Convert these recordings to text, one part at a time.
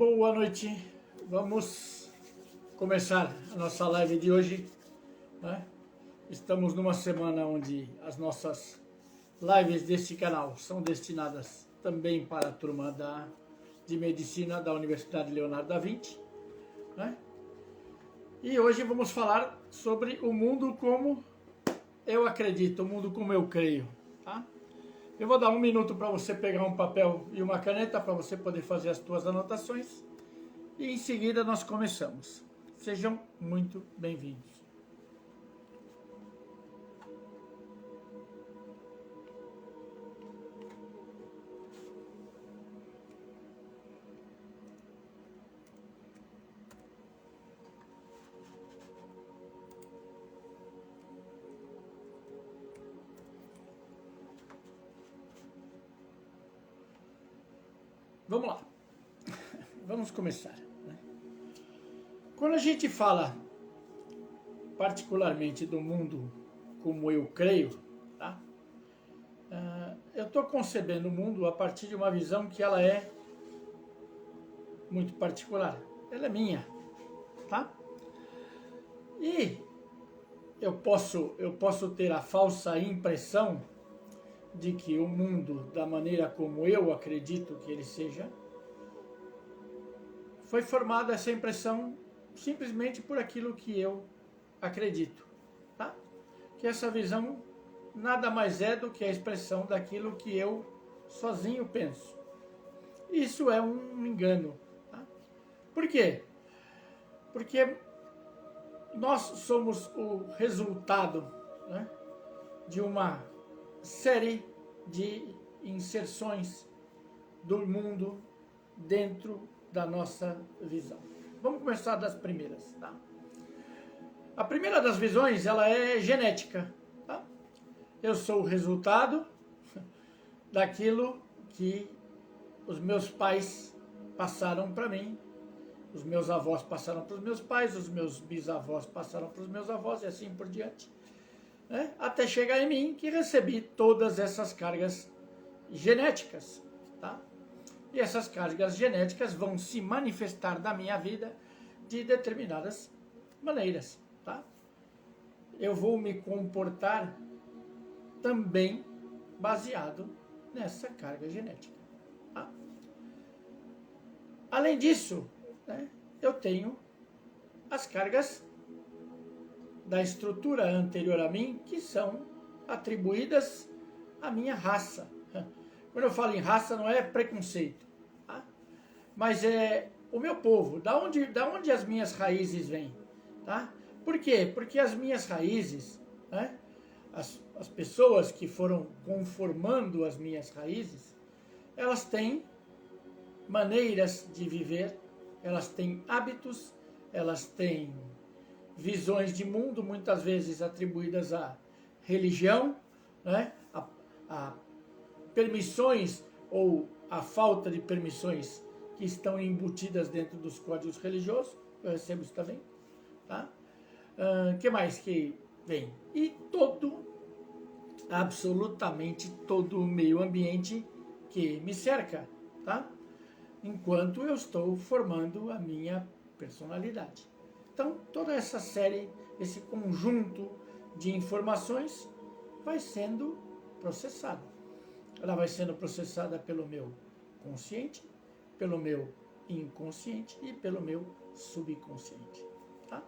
Boa noite, vamos começar a nossa live de hoje, né? Estamos numa semana onde as nossas lives deste canal são destinadas também para a turma de Medicina da Universidade Leonardo da Vinci, né? E hoje vamos falar sobre o mundo como eu acredito, o mundo como eu creio, tá? Eu vou dar um minuto para você pegar um papel e uma caneta para você poder fazer as suas anotações e em seguida nós começamos. Sejam muito bem-vindos. Vamos lá, vamos começar, né? Quando a gente fala particularmente do mundo como eu creio, tá? Eu estou concebendo o mundo a partir de uma visão que ela é muito particular, ela é minha, tá? E eu posso ter a falsa impressão de que o mundo, da maneira como eu acredito que ele seja, foi formada essa impressão simplesmente por aquilo que eu acredito, tá? Que essa visão nada mais é do que a expressão daquilo que eu sozinho penso. Isso é um engano, tá? Por quê? Porque nós somos o resultado, né, de uma série de inserções do mundo dentro da nossa visão. Vamos começar das primeiras, tá? A primeira das visões, ela é genética, tá? Eu sou o resultado daquilo que os meus pais passaram para mim, os meus avós passaram para os meus pais, os meus bisavós passaram para os meus avós e assim por diante, né? Até chegar em mim, que recebi todas essas cargas genéticas, tá? E essas cargas genéticas vão se manifestar na minha vida de determinadas maneiras, tá? Eu vou me comportar também baseado nessa carga genética, tá? Além disso, né, eu tenho as cargas da estrutura anterior a mim, que são atribuídas à minha raça. Quando eu falo em raça, não é preconceito, tá? Mas é o meu povo, da onde as minhas raízes vêm, tá? Por quê? Porque as minhas raízes, né, as pessoas que foram conformando as minhas raízes, elas têm maneiras de viver, elas têm hábitos, elas têm visões de mundo, muitas vezes atribuídas à religião, né? a permissões ou a falta de permissões que estão embutidas dentro dos códigos religiosos. Eu recebo isso também, tá? Que mais que vem? E absolutamente todo o meio ambiente que me cerca, tá? Enquanto eu estou formando a minha personalidade. Então, toda essa série, esse conjunto de informações vai sendo processada. Ela vai sendo processada pelo meu consciente, pelo meu inconsciente e pelo meu subconsciente, tá?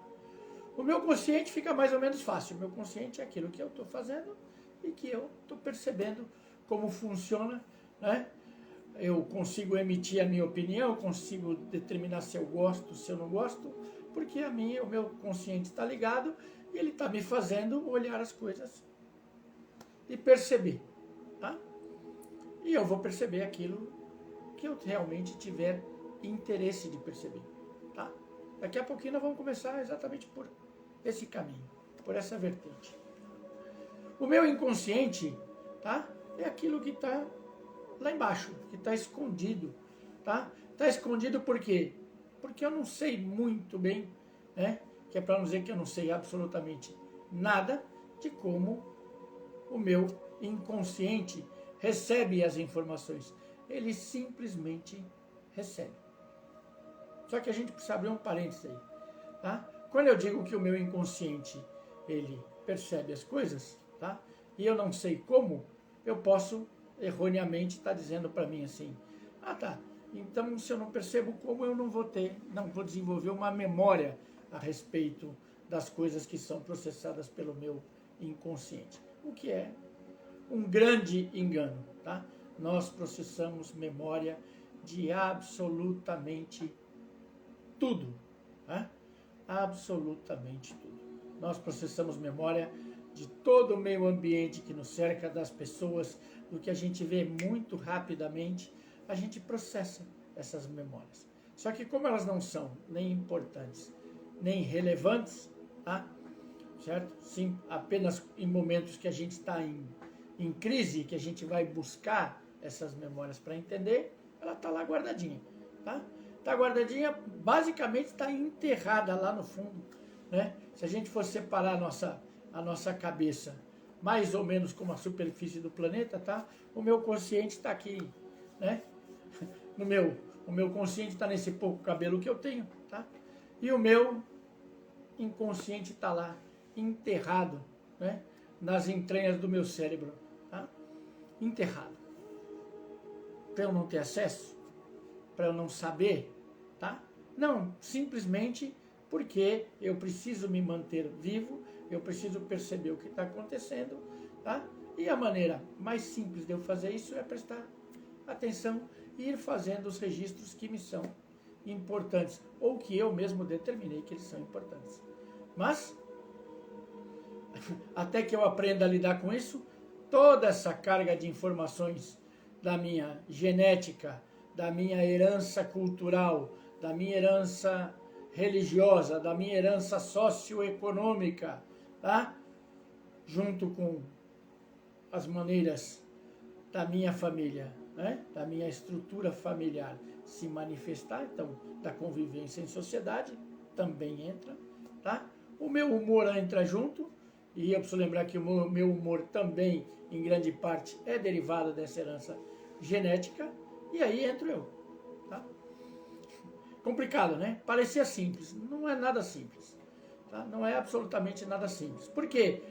O meu consciente fica mais ou menos fácil. O meu consciente é aquilo que eu estou fazendo e que eu estou percebendo como funciona, né? Eu consigo emitir a minha opinião, consigo determinar se eu gosto, se eu não gosto, porque o meu consciente está ligado e ele está me fazendo olhar as coisas e perceber, tá? E eu vou perceber aquilo que eu realmente tiver interesse de perceber, tá? Daqui a pouquinho nós vamos começar exatamente por esse caminho, por essa vertente. O meu inconsciente, tá? É aquilo que está lá embaixo, que está escondido, tá? Está escondido por quê? Porque eu não sei muito bem, né? Que é para não dizer que eu não sei absolutamente nada de como o meu inconsciente recebe as informações. Ele simplesmente recebe. Só que a gente precisa abrir um parênteses aí, tá? Quando eu digo que o meu inconsciente, ele percebe as coisas, tá? E eu não sei como, eu posso erroneamente estar dizendo para mim assim, ah tá, então se eu não percebo como, eu não vou desenvolver uma memória a respeito das coisas que são processadas pelo meu inconsciente, o que é um grande engano, tá? Nós processamos memória de absolutamente tudo, tá? Absolutamente tudo. Nós processamos memória de todo o meio ambiente que nos cerca, das pessoas, do que a gente vê muito rapidamente, a gente processa essas memórias. Só que como elas não são nem importantes, nem relevantes, tá? Certo? Sim, apenas em momentos que a gente está em crise, que a gente vai buscar essas memórias para entender, ela está lá guardadinha, tá? Está guardadinha, basicamente está enterrada lá no fundo, né? Se a gente for separar a nossa cabeça mais ou menos como a superfície do planeta, tá? O meu consciente está aqui, né? O meu consciente está nesse pouco cabelo que eu tenho, tá? E o meu inconsciente está lá, enterrado, né? Nas entranhas do meu cérebro, tá? Enterrado. Para eu não ter acesso, para eu não saber, tá? Não, simplesmente porque eu preciso me manter vivo, eu preciso perceber o que está acontecendo, tá? E a maneira mais simples de eu fazer isso é prestar atenção e ir fazendo os registros que me são importantes, ou que eu mesmo determinei que eles são importantes. Mas, até que eu aprenda a lidar com isso, toda essa carga de informações da minha genética, da minha herança cultural, da minha herança religiosa, da minha herança socioeconômica, tá? Junto com as maneiras da minha família, né? Da minha estrutura familiar se manifestar, então, da convivência em sociedade, também entra, tá? O meu humor entra junto, e eu preciso lembrar que o meu humor também, em grande parte, é derivado dessa herança genética, e aí entro eu, tá? Complicado, né? Parecia simples, não é nada simples, tá? Não é absolutamente nada simples. Por quê?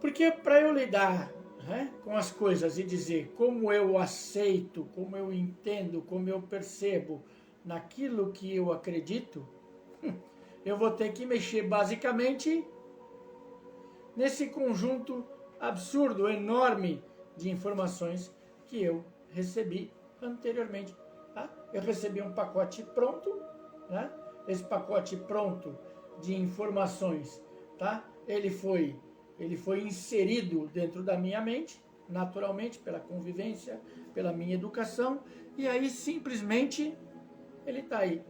Porque para eu lidar, né, com as coisas e dizer como eu aceito, como eu entendo, como eu percebo naquilo que eu acredito, eu vou ter que mexer basicamente nesse conjunto absurdo, enorme de informações que eu recebi anteriormente. Tá? Eu recebi um pacote pronto, né? Esse pacote pronto de informações, tá? Ele foi inserido dentro da minha mente, naturalmente, pela convivência, pela minha educação, e aí simplesmente ele está aí,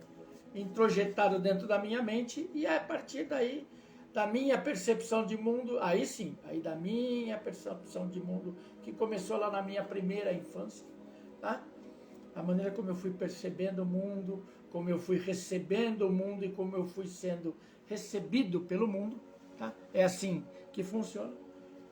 introjetado dentro da minha mente, e é a partir daí, da minha percepção de mundo, aí sim, aí da minha percepção de mundo, que começou lá na minha primeira infância, tá? A maneira como eu fui percebendo o mundo, como eu fui recebendo o mundo e como eu fui sendo recebido pelo mundo, tá? É assim que funciona,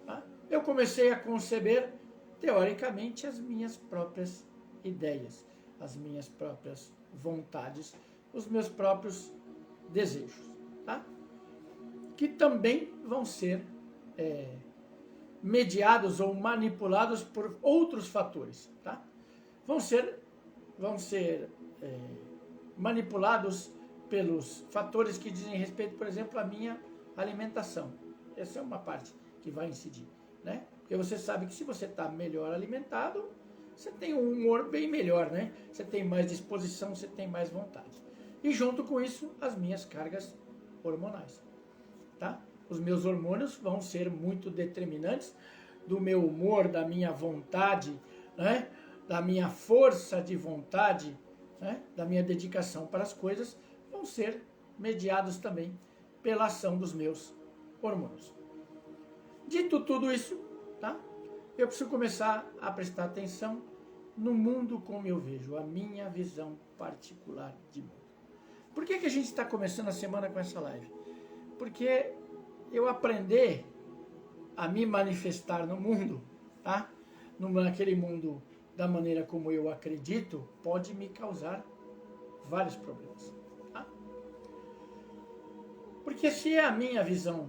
tá? Eu comecei a conceber, teoricamente, as minhas próprias ideias, as minhas próprias vontades, os meus próprios desejos, tá? Que também vão ser mediados ou manipulados por outros fatores, tá? Vão ser manipulados pelos fatores que dizem respeito, por exemplo, à minha alimentação. Essa é uma parte que vai incidir, né? Porque você sabe que se você está melhor alimentado, você tem um humor bem melhor, né? Você tem mais disposição, você tem mais vontade. E junto com isso, as minhas cargas hormonais, tá? Os meus hormônios vão ser muito determinantes do meu humor, da minha vontade, né? Da minha força de vontade, né? Da minha dedicação para as coisas, vão ser mediados também pela ação dos meus hormônios. Dito tudo isso, tá? Eu preciso começar a prestar atenção no mundo como eu vejo, a minha visão particular de mundo. Por que a gente está começando a semana com essa live? Porque eu aprender a me manifestar no mundo, tá? Naquele mundo da maneira como eu acredito, pode me causar vários problemas. Porque se é a minha visão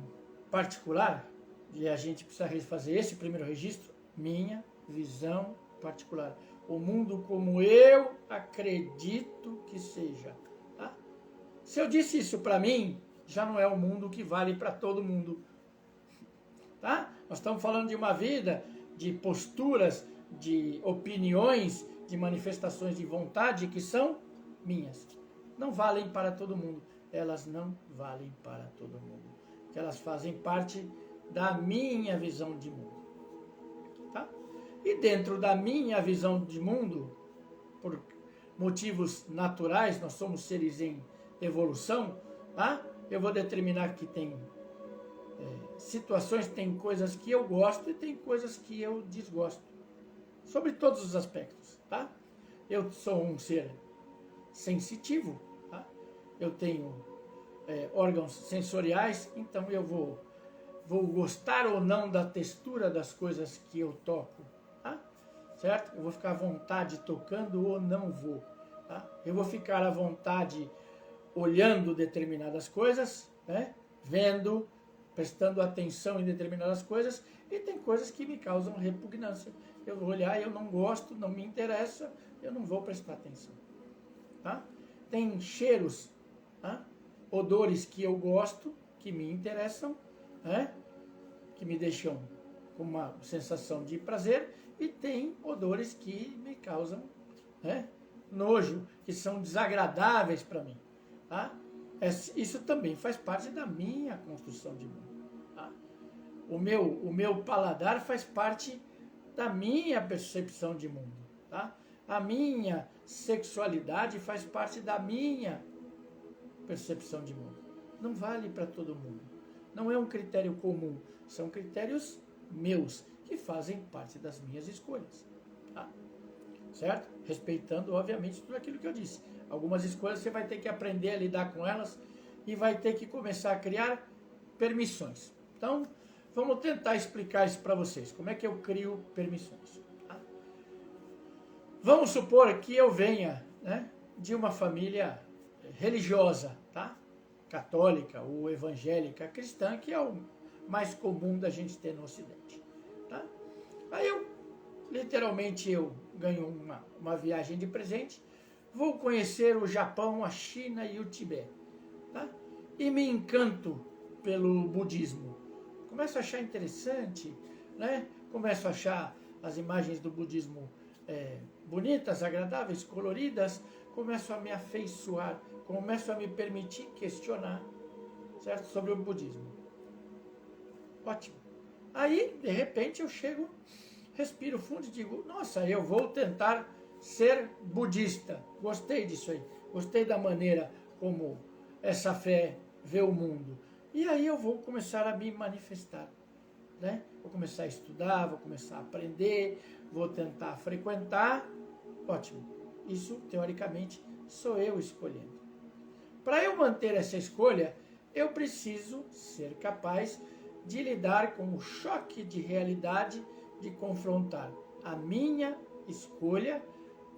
particular, e a gente precisa fazer esse primeiro registro, minha visão particular. O mundo como eu acredito que seja. Tá? Se eu disse isso para mim, já não é o mundo que vale para todo mundo. Tá? Nós estamos falando de uma vida, de posturas, de opiniões, de manifestações de vontade que são minhas. Não valem para todo mundo. Elas não valem para todo mundo. Porque elas fazem parte da minha visão de mundo. Tá? E dentro da minha visão de mundo, por motivos naturais, nós somos seres em evolução, tá? Eu vou determinar que tem situações, tem coisas que eu gosto e tem coisas que eu desgosto. Sobre todos os aspectos, tá? Eu sou um ser sensitivo, tá? Eu tenho órgãos sensoriais, então eu vou gostar ou não da textura das coisas que eu toco, tá? Certo? Eu vou ficar à vontade tocando ou não vou, tá? Eu vou ficar à vontade olhando determinadas coisas, né? Vendo, prestando atenção em determinadas coisas, e tem coisas que me causam repugnância. Eu vou olhar, eu não gosto, não me interessa, eu não vou prestar atenção. Tá? Tem cheiros, tá? Odores que eu gosto, que me interessam, né? Que me deixam com uma sensação de prazer, e tem odores que me causam, né, nojo, que são desagradáveis para mim. Tá? Isso também faz parte da minha construção de mundo. Tá? O meu paladar faz parte da minha percepção de mundo. Tá? A minha sexualidade faz parte da minha percepção de mundo. Não vale para todo mundo. Não é um critério comum. São critérios meus, que fazem parte das minhas escolhas. Tá? Certo? Respeitando, obviamente, tudo aquilo que eu disse. Algumas escolhas você vai ter que aprender a lidar com elas e vai ter que começar a criar permissões. Então, vamos tentar explicar isso para vocês. Como é que eu crio permissões? Tá? Vamos supor que eu venha, né, de uma família religiosa, tá? Católica ou evangélica cristã, que é o mais comum da gente ter no Ocidente. Tá? Aí literalmente eu ganho uma viagem de presente, vou conhecer o Japão, a China e o Tibete. Tá? E me encanto pelo budismo. Começo a achar interessante, né? Começo a achar as imagens do budismo bonitas, agradáveis, coloridas, começo a me afeiçoar, começo a me permitir questionar, certo? Sobre o budismo. Ótimo. Aí, de repente, eu chego, respiro fundo e digo, nossa, eu vou tentar ser budista. Gostei disso aí. Gostei da maneira como essa fé vê o mundo. E aí eu vou começar a me manifestar. Né? Vou começar a estudar, vou começar a aprender, vou tentar frequentar. Ótimo. Isso, teoricamente, sou eu escolhendo. Para eu manter essa escolha, eu preciso ser capaz de lidar com o choque de realidade, de confrontar a minha escolha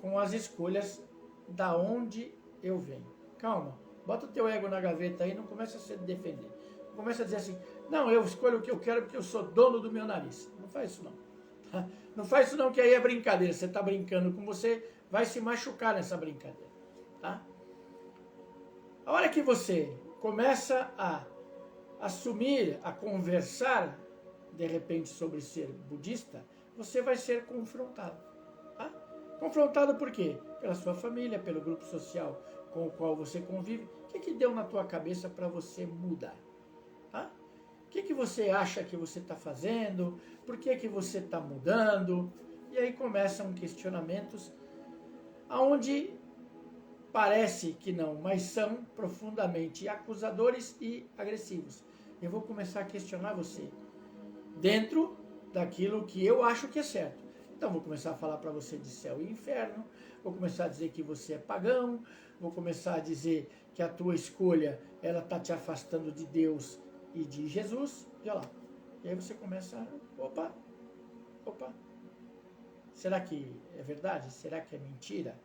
com as escolhas da onde eu venho. Calma, bota o teu ego na gaveta aí, não começa a se defender. Não começa a dizer assim, não, eu escolho o que eu quero porque eu sou dono do meu nariz. Não faz isso não. Tá? Não faz isso não, que aí é brincadeira. Você está brincando com você, vai se machucar nessa brincadeira. Tá? A hora que você começa a assumir, a conversar, de repente, sobre ser budista, você vai ser confrontado. Tá? Confrontado por quê? Pela sua família, pelo grupo social com o qual você convive. O que deu na tua cabeça para você mudar? Tá? O que você acha que você está fazendo? Por que você está mudando? E aí começam questionamentos onde parece que não, mas são profundamente acusadores e agressivos. Eu vou começar a questionar você dentro daquilo que eu acho que é certo. Então vou começar a falar para você de céu e inferno, vou começar a dizer que você é pagão, vou começar a dizer que a tua escolha ela está te afastando de Deus e de Jesus. E olha lá. E aí você começa a... Opa. Será que é verdade? Será que é mentira?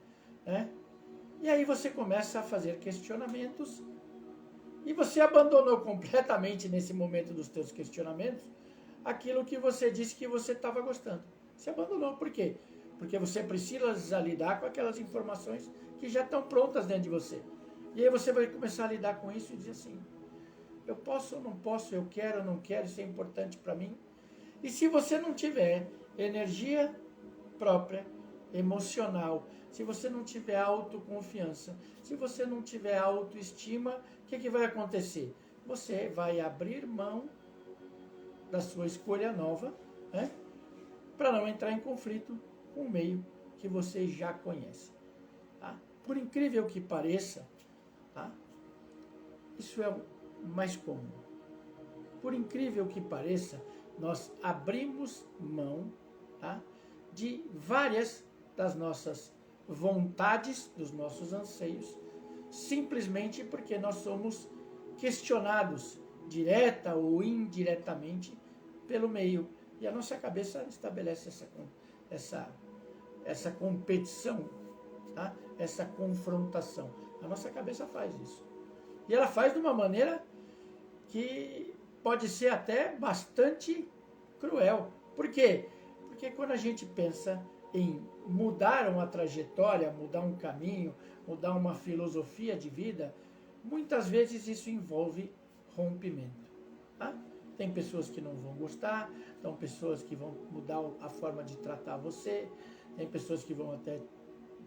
E aí você começa a fazer questionamentos E você abandonou completamente nesse momento dos teus questionamentos aquilo que você disse que você estava gostando. Você abandonou. Por quê? Porque você precisa lidar com aquelas informações que já estão prontas dentro de você. E aí você vai começar a lidar com isso e dizer assim, eu posso ou não posso, eu quero ou não quero, isso é importante para mim. E se você não tiver energia própria, emocional, se você não tiver autoconfiança, se você não tiver autoestima, o que vai acontecer? Você vai abrir mão da sua escolha nova, né, para não entrar em conflito com o meio que você já conhece. Tá? Por incrível que pareça, tá? Isso é o mais comum. Por incrível que pareça, nós abrimos mão, tá, de várias das nossas vontades, dos nossos anseios, simplesmente porque nós somos questionados, direta ou indiretamente, pelo meio. E a nossa cabeça estabelece essa competição, tá? Essa confrontação. A nossa cabeça faz isso. E ela faz de uma maneira que pode ser até bastante cruel. Por quê? Porque quando a gente pensa em mudar uma trajetória, mudar um caminho, mudar uma filosofia de vida, muitas vezes isso envolve rompimento. Tá? Tem pessoas que não vão gostar, tem pessoas que vão mudar a forma de tratar você, tem pessoas que vão até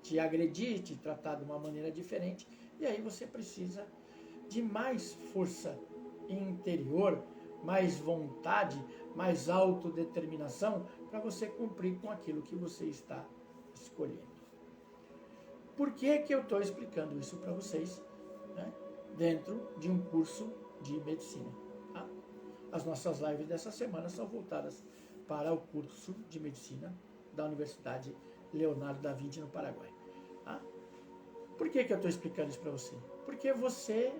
te agredir, te tratar de uma maneira diferente, e aí você precisa de mais força interior, mais vontade, mais autodeterminação para você cumprir com aquilo que você está escolhendo. Por que que eu estou explicando isso para vocês, né, dentro de um curso de medicina? Tá? As nossas lives dessa semana são voltadas para o curso de medicina da Universidade Leonardo da Vinci no Paraguai. Tá? Por que que eu estou explicando isso para você? Porque você,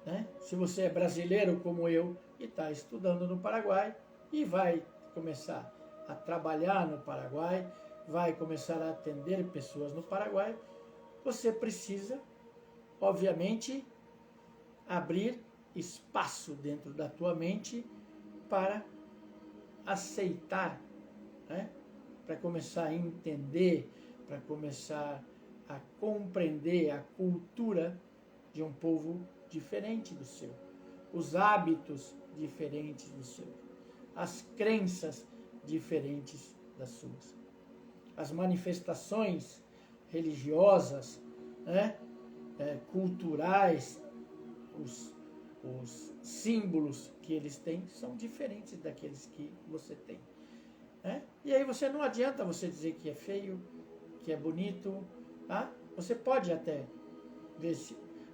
né, se você é brasileiro como eu e está estudando no Paraguai e vai começar a trabalhar no Paraguai, vai começar a atender pessoas no Paraguai, você precisa, obviamente, abrir espaço dentro da tua mente para aceitar, né, para começar a entender, para começar a compreender a cultura de um povo diferente do seu, os hábitos diferentes do seu, as crenças diferentes das suas, as manifestações religiosas, né, culturais, os símbolos que eles têm são diferentes daqueles que você tem. Né? E aí não adianta você dizer que é feio, que é bonito, tá? Você pode até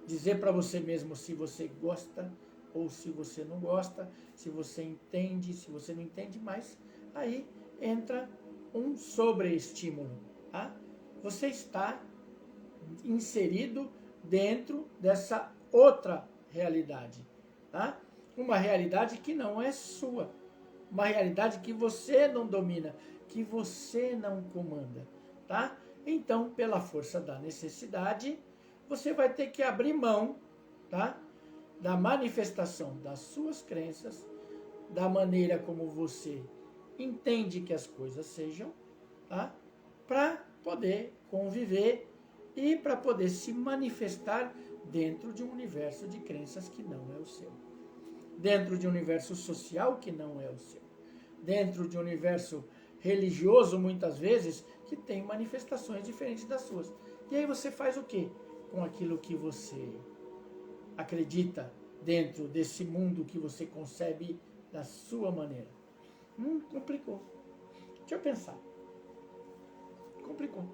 dizer para você mesmo se você gosta ou se você não gosta, se você entende, se você não entende, mas aí entra um sobreestímulo. Tá? Você está inserido dentro dessa outra realidade. Tá? Uma realidade que não é sua. Uma realidade que você não domina, que você não comanda. Tá? Então, pela força da necessidade, você vai ter que abrir mão, tá, da manifestação das suas crenças, da maneira como você entende que as coisas sejam, tá, para poder conviver e para poder se manifestar dentro de um universo de crenças que não é o seu. Dentro de um universo social que não é o seu. Dentro de um universo religioso, muitas vezes, que tem manifestações diferentes das suas. E aí você faz o quê com aquilo que você acredita dentro desse mundo que você concebe da sua maneira? Complicou. Deixa eu pensar. Complicou.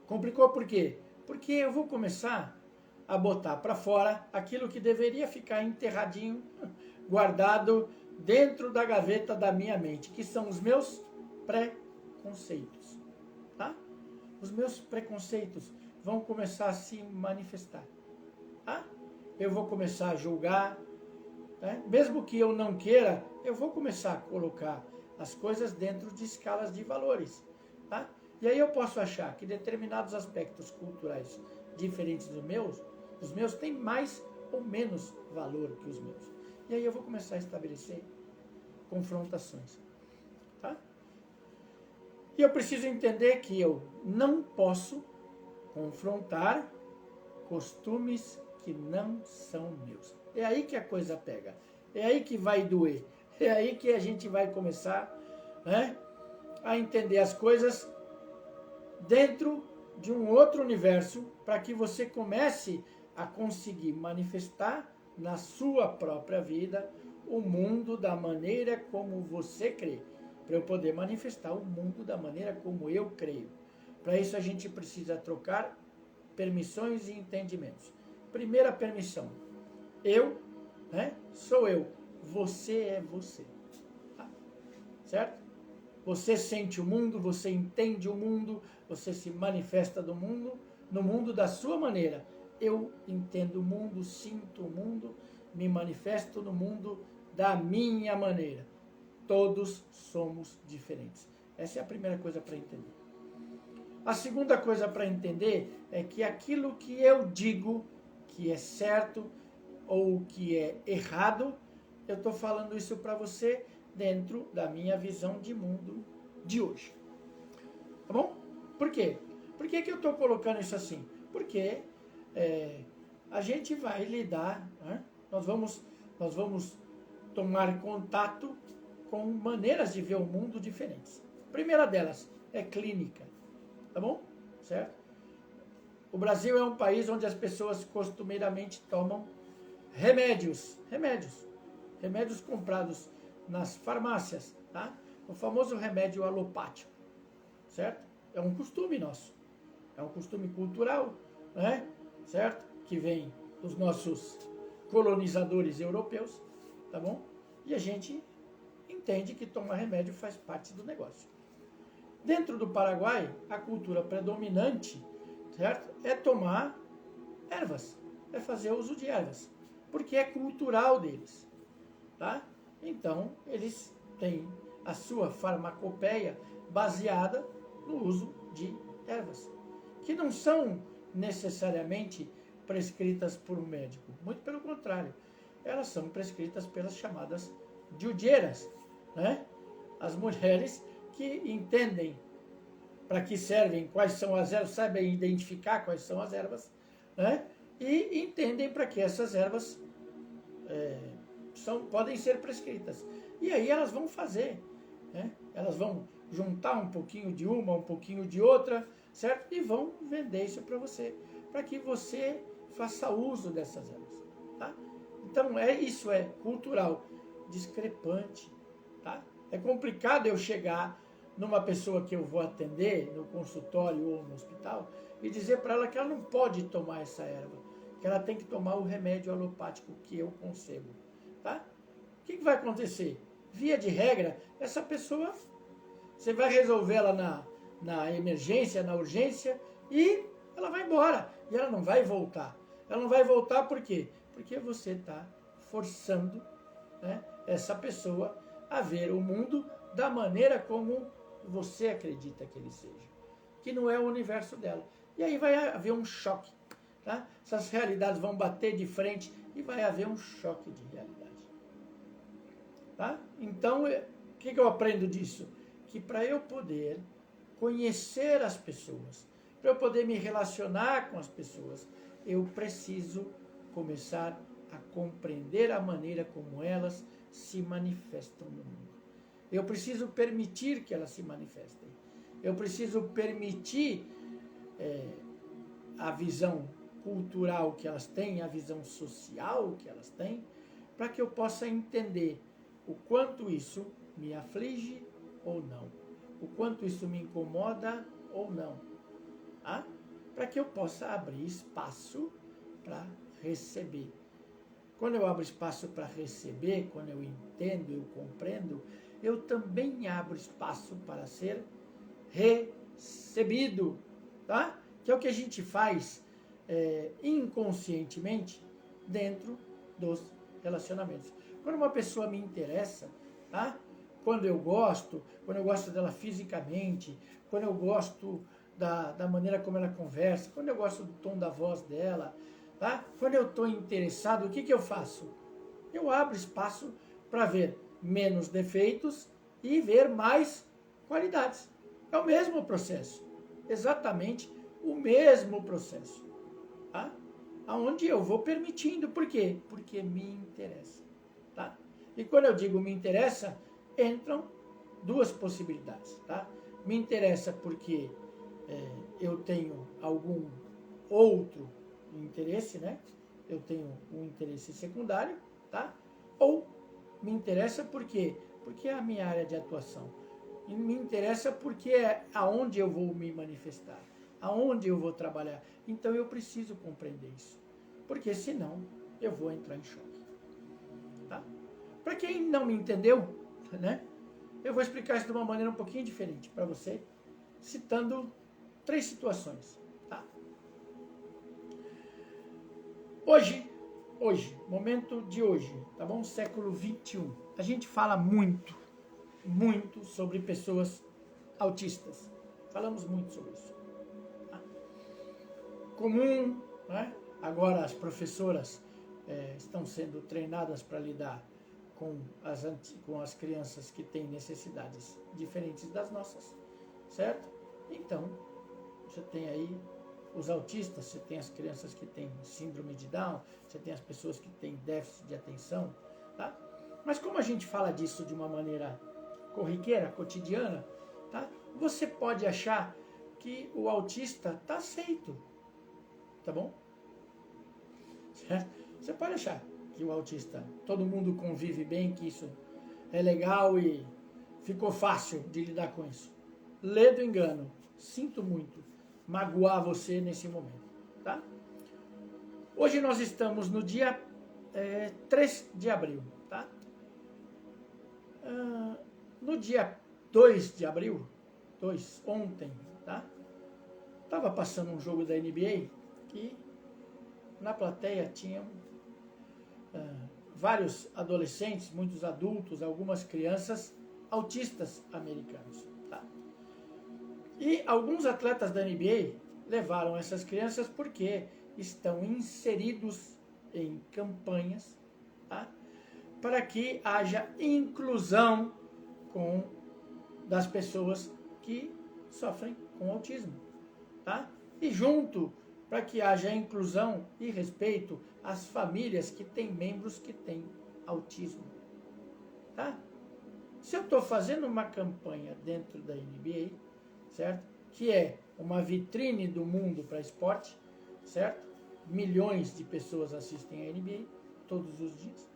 Complicou por quê? Porque eu vou começar a botar para fora aquilo que deveria ficar enterradinho, guardado dentro da gaveta da minha mente, que são os meus preconceitos. Tá? Os meus preconceitos vão começar a se manifestar. Tá? Eu vou começar a julgar, né? Mesmo que eu não queira, eu vou começar a colocar as coisas dentro de escalas de valores. Tá? E aí eu posso achar que determinados aspectos culturais diferentes dos meus os meus têm mais ou menos valor que os meus. E aí eu vou começar a estabelecer confrontações. Tá? E eu preciso entender que eu não posso confrontar costumes que não são meus. É aí que a coisa pega. É aí que vai doer. É aí que a gente vai começar, né, a entender as coisas dentro de um outro universo, para que você comece a conseguir manifestar na sua própria vida o mundo da maneira como você crê. Para eu poder manifestar o mundo da maneira como eu creio. Para isso a gente precisa trocar permissões e entendimentos. Primeira permissão. Eu, né, sou eu. Você é você. Tá? Certo? Você sente o mundo, você entende o mundo, você se manifesta no mundo da sua maneira. Eu entendo o mundo, sinto o mundo, me manifesto no mundo da minha maneira. Todos somos diferentes. Essa é a primeira coisa para entender. A segunda coisa para entender é que aquilo que eu digo que é certo ou que é errado, eu estou falando isso para você dentro da minha visão de mundo de hoje. Tá bom? Por quê? Por que eu estou colocando isso assim? Porque a gente vai lidar, né? Nós vamos tomar contato com maneiras de ver o mundo diferentes. A primeira delas é clínica. Tá bom? Certo? O Brasil é um país onde as pessoas costumeiramente tomam remédios comprados nas farmácias, tá? O famoso remédio alopático, certo? É um costume nosso, é um costume cultural, né? Certo? Que vem dos nossos colonizadores europeus, tá bom? E a gente entende que tomar remédio faz parte do negócio. Dentro do Paraguai, a cultura predominante, certo? É tomar ervas, é fazer uso de ervas, porque é cultural deles, tá? Então, eles têm a sua farmacopeia baseada no uso de ervas, que não são necessariamente prescritas por um médico, muito pelo contrário, elas são prescritas pelas chamadas judeiras, né? As mulheres que entendem para que servem, quais são as ervas, sabem identificar quais são as ervas, né? E entendem para que essas ervas podem ser prescritas. E aí elas vão fazer, né? Elas vão juntar um pouquinho de uma, um pouquinho de outra, certo? E vão vender isso para você, para que você faça uso dessas ervas, tá? Então isso é cultural, discrepante, tá? É complicado eu chegar numa pessoa que eu vou atender no consultório ou no hospital e dizer para ela que ela não pode tomar essa erva, que ela tem que tomar o remédio alopático que eu concebo, tá? O que vai acontecer? Via de regra, essa pessoa, você vai resolver ela na emergência, na urgência, e ela vai embora, e ela não vai voltar. Ela não vai voltar por quê? Porque você está forçando, né, essa pessoa a ver o mundo da maneira como você acredita que ele seja, que não é o universo dela. E aí vai haver um choque, tá? Essas realidades vão bater de frente e vai haver um choque de realidade, tá? Então, o que eu aprendo disso? Que para eu poder conhecer as pessoas, para eu poder me relacionar com as pessoas, eu preciso começar a compreender a maneira como elas se manifestam no mundo. Eu preciso permitir que elas se manifestem. Eu preciso permitir a visão cultural que elas têm, a visão social que elas têm, para que eu possa entender o quanto isso me aflige ou não, o quanto isso me incomoda ou não, tá? Para que eu possa abrir espaço para receber. Quando eu abro espaço para receber, quando eu entendo, eu compreendo, eu também abro espaço para ser recebido, tá? Que é o que a gente faz inconscientemente dentro dos relacionamentos. Quando uma pessoa me interessa, tá? Quando eu gosto dela fisicamente, quando eu gosto da maneira como ela conversa, quando eu gosto do tom da voz dela, tá? Quando eu estou interessado, o que eu faço? Eu abro espaço para ver menos defeitos e ver mais qualidades. É o mesmo processo, exatamente o mesmo processo, tá? Aonde eu vou permitindo, por quê? Porque me interessa, tá? E quando eu digo me interessa, entram duas possibilidades, tá? Me interessa porque eu tenho algum outro interesse, né? Eu tenho um interesse secundário, tá? Ou me interessa por quê? Porque é a minha área de atuação. E me interessa porque é aonde eu vou me manifestar, aonde eu vou trabalhar. Então eu preciso compreender isso, porque senão eu vou entrar em choque. Tá? Para quem não me entendeu, né? Eu vou explicar isso de uma maneira um pouquinho diferente para você, citando 3 situações. Tá? Hoje, momento de hoje, tá bom? Século 21. A gente fala muito sobre pessoas autistas. Falamos muito sobre isso. Tá? Comum, né? Agora as professoras estão sendo treinadas para lidar com as crianças que têm necessidades diferentes das nossas, certo? Então, você tem aí os autistas, você tem as crianças que têm síndrome de Down, você tem as pessoas que têm déficit de atenção, tá? Mas como a gente fala disso de uma maneira corriqueira, cotidiana, tá? Você pode achar que o autista está aceito, tá bom? Certo? Você pode achar que o autista, todo mundo convive bem, que isso é legal e ficou fácil de lidar com isso. Lê do engano, sinto muito magoar você nesse momento, tá? Hoje nós estamos no dia 3 de abril, tá? No dia 2 de abril, ontem, tá? Tava passando um jogo da NBA que na plateia tinham vários adolescentes, muitos adultos, algumas crianças autistas americanos, tá? E alguns atletas da NBA levaram essas crianças porque estão inseridos em campanhas, tá? Para que haja inclusão das pessoas que sofrem com autismo, tá? E junto, para que haja inclusão e respeito às famílias que têm membros que têm autismo, tá? Se eu estou fazendo uma campanha dentro da NBA, certo? Que é uma vitrine do mundo para esporte, certo? Milhões de pessoas assistem a NBA todos os dias,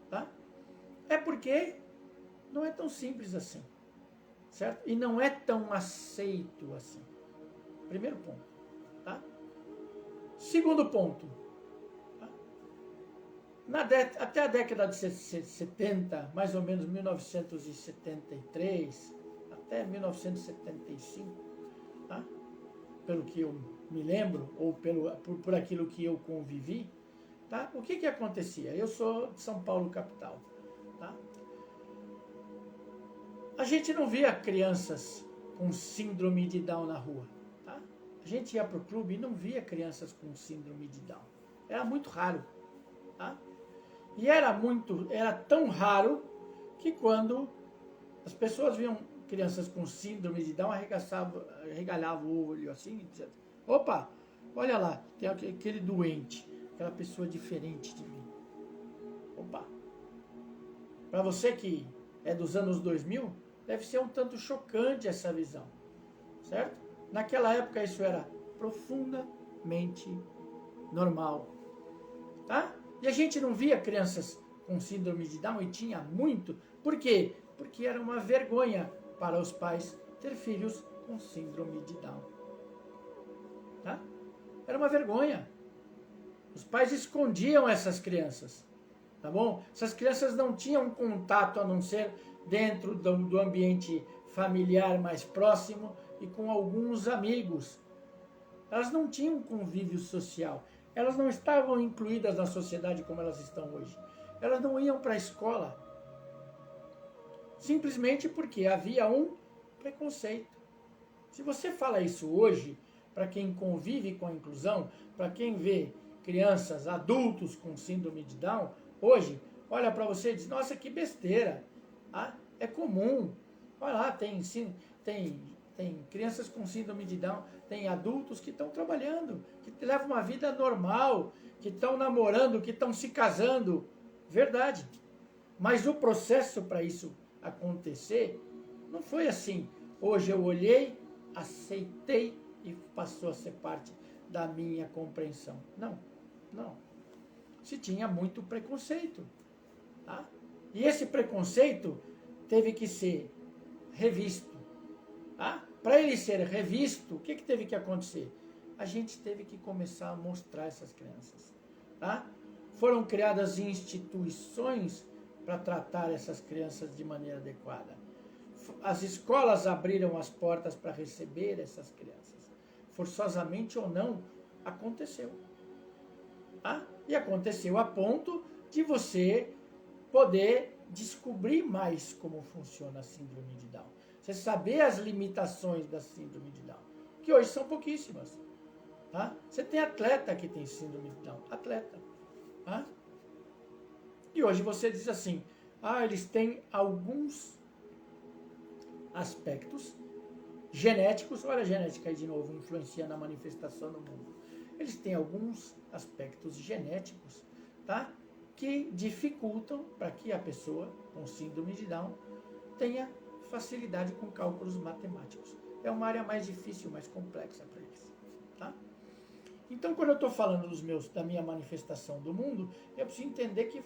tá? É porque não é tão simples assim, certo? E não é tão aceito assim. Primeiro ponto, tá? Segundo ponto, tá? Até a década de 70, mais ou menos 1973, até 1975, tá? Pelo que eu me lembro, ou por aquilo que eu convivi, tá? O que acontecia? Eu sou de São Paulo, capital, tá? A gente não via crianças com síndrome de Down na rua, tá? A gente ia para o clube e não via crianças com síndrome de Down. Era muito raro, tá? E era tão raro que quando as pessoas viam crianças com síndrome de Down, arregalhavam o olho assim e diziam: opa, olha lá, tem aquele doente, aquela pessoa diferente de mim. Opa! Para você que é dos anos 2000, deve ser um tanto chocante essa visão, certo? Naquela época isso era profundamente normal, tá? E a gente não via crianças com síndrome de Down, e tinha muito. Por quê? Porque era uma vergonha para os pais ter filhos com síndrome de Down, tá? Era uma vergonha. Os pais escondiam essas crianças, tá bom? Essas crianças não tinham contato a não ser dentro do ambiente familiar mais próximo e com alguns amigos. Elas não tinham convívio social. Elas não estavam incluídas na sociedade como elas estão hoje. Elas não iam para a escola. Simplesmente porque havia um preconceito. Se você fala isso hoje, para quem convive com a inclusão, para quem vê crianças, adultos com síndrome de Down, hoje, olha para você e diz, nossa, que besteira. Ah, é comum. Olha lá, tem crianças com síndrome de Down, tem adultos que estão trabalhando, que levam uma vida normal, que estão namorando, que estão se casando. Verdade. Mas o processo para isso acontecer não foi assim. Hoje eu olhei, aceitei e passou a ser parte da minha compreensão. Não, não. Se tinha muito preconceito. Tá? E esse preconceito teve que ser revisto. Tá? Para ele ser revisto, o que teve que acontecer? A gente teve que começar a mostrar essas crianças. Tá? Foram criadas instituições para tratar essas crianças de maneira adequada. As escolas abriram as portas para receber essas crianças. Forçosamente ou não, aconteceu. Tá? E aconteceu a ponto de você poder descobrir mais como funciona a síndrome de Down. Você saber as limitações da síndrome de Down, que hoje são pouquíssimas. Tá? Você tem atleta que tem síndrome de Down, atleta. Tá? E hoje você diz assim, eles têm alguns aspectos genéticos, olha a genética aí de novo, influenciando a manifestação no mundo. Eles têm alguns aspectos genéticos, tá? Que dificultam para que a pessoa com síndrome de Down tenha facilidade com cálculos matemáticos. É uma área mais difícil, mais complexa para eles. Tá? Então, quando eu estou falando da minha manifestação do mundo, eu preciso entender que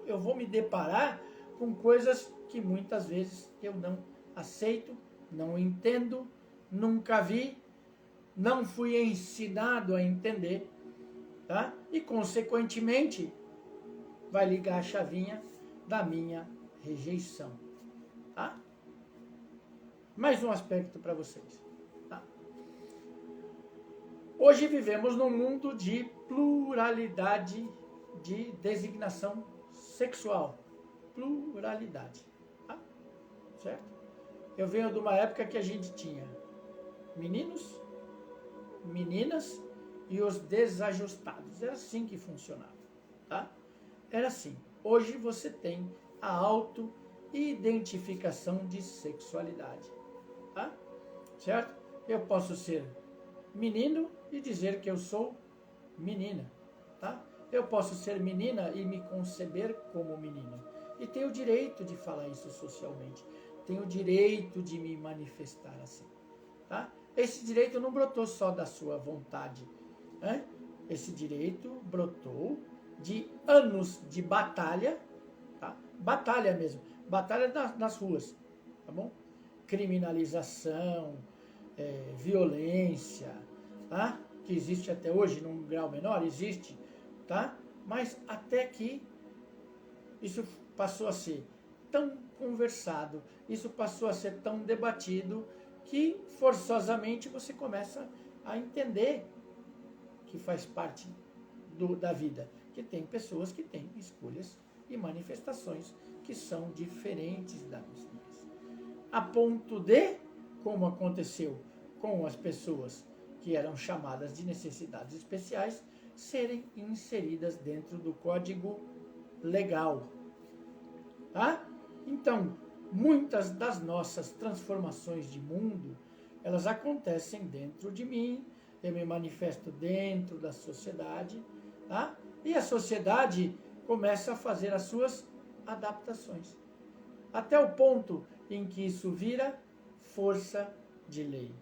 eu vou me deparar com coisas que muitas vezes eu não aceito, não entendo, nunca vi, não fui ensinado a entender, tá? E, consequentemente, vai ligar a chavinha da minha rejeição, tá? Mais um aspecto para vocês, tá? Hoje vivemos num mundo de pluralidade de designação sexual, pluralidade, tá? Certo? Eu venho de uma época que a gente tinha meninos, meninas e os desajustados. Era assim que funcionava, tá? Era assim. Hoje você tem a auto-identificação de sexualidade, tá? Certo? Eu posso ser menino e dizer que eu sou menina, tá? Eu posso ser menina e me conceber como menina. E tenho o direito de falar isso socialmente. Tenho o direito de me manifestar assim, tá? Esse direito não brotou só da sua vontade, né? Esse direito brotou de anos de batalha, tá? Batalha mesmo, batalha nas ruas, tá bom? Criminalização, violência, tá? Que existe até hoje, num grau menor, existe, tá? Mas até que isso passou a ser tão conversado, isso passou a ser tão debatido, que forçosamente você começa a entender que faz parte da vida, que tem pessoas que têm escolhas e manifestações que são diferentes das minhas. A ponto de, como aconteceu com as pessoas que eram chamadas de necessidades especiais, serem inseridas dentro do código legal. Tá? Então, muitas das nossas transformações de mundo, elas acontecem dentro de mim, eu me manifesto dentro da sociedade, tá? E a sociedade começa a fazer as suas adaptações. Até o ponto em que isso vira força de lei.